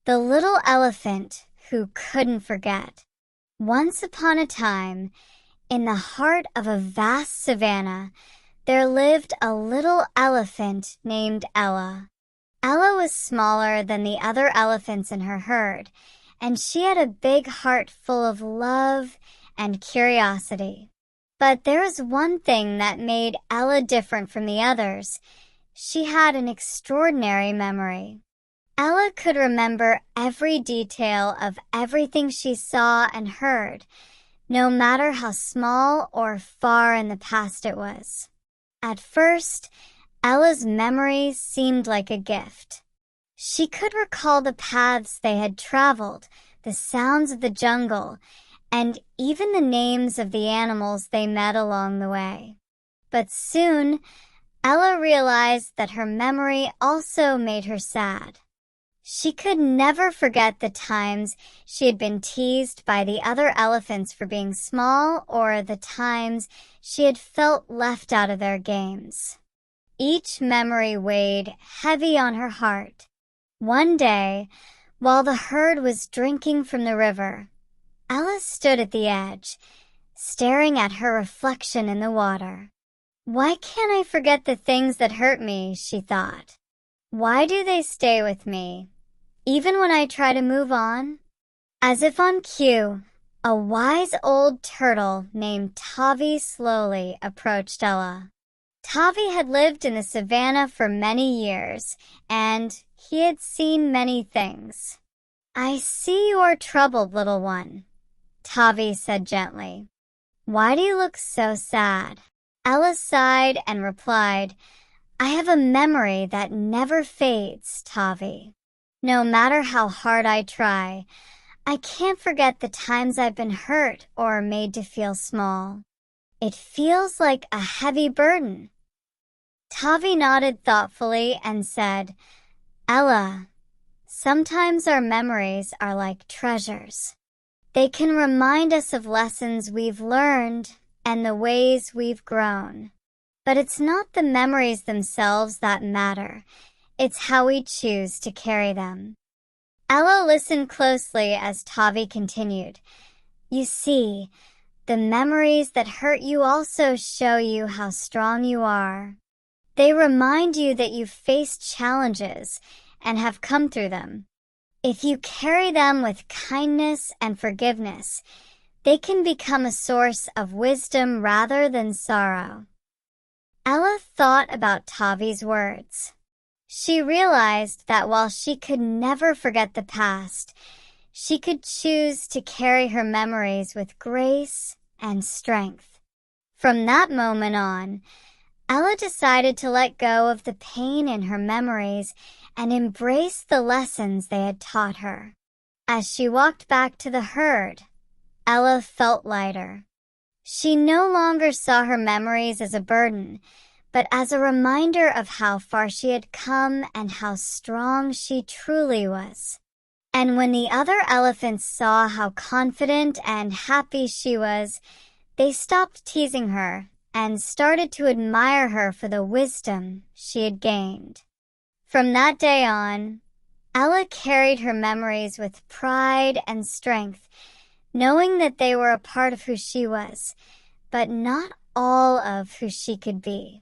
The little elephant who couldn't forget. Once upon a time, in the heart of a vast savannah, there lived a little elephant named Ella. Ella was smaller than the other elephants in her herd, and she had a big heart full of love and curiosity. But there was one thing that made Ella different from the others. She had an extraordinary memory. Ella could remember every detail of everything she saw and heard, no matter how small or far in the past it was. At first, Ella's memory seemed like a gift. She could recall the paths they had traveled, the sounds of the jungle, and even the names of the animals they met along the way. But soon, Ella realized that her memory also made her sad. She could never forget the times she had been teased by the other elephants for being small, or the times she had felt left out of their games. Each memory weighed heavy on her heart. One day, while the herd was drinking from the river, Ella stood at the edge, staring at her reflection in the water. "Why can't I forget the things that hurt me?" she thought. "Why do they stay with me, even when I try to move on?" As if on cue, a wise old turtle named Tavi slowly approached Ella. Tavi had lived in the savannah for many years, and he had seen many things. "I see you are troubled, little one," Tavi said gently. "Why do you look so sad?" Ella sighed and replied, "I have a memory that never fades, Tavi. No matter how hard I try, I can't forget the times I've been hurt or made to feel small. It feels like a heavy burden." Tavi nodded thoughtfully and said, "Ella, sometimes our memories are like treasures. They can remind us of lessons we've learned and the ways we've grown. But it's not the memories themselves that matter. It's how we choose to carry them." Ella listened closely as Tavi continued. "You see, the memories that hurt you also show you how strong you are. They remind you that you've faced challenges and have come through them. If you carry them with kindness and forgiveness, they can become a source of wisdom rather than sorrow." Ella thought about Tavi's words. She realized that while she could never forget the past, she could choose to carry her memories with grace and strength. From that moment on, Ella decided to let go of the pain in her memories and embrace the lessons they had taught her. As she walked back to the herd, Ella felt lighter. She no longer saw her memories as a burden, but as a reminder of how far she had come and how strong she truly was. And when the other elephants saw how confident and happy she was, they stopped teasing her and started to admire her for the wisdom she had gained. From that day on, Ella carried her memories with pride and strength, knowing that they were a part of who she was, but not all of who she could be.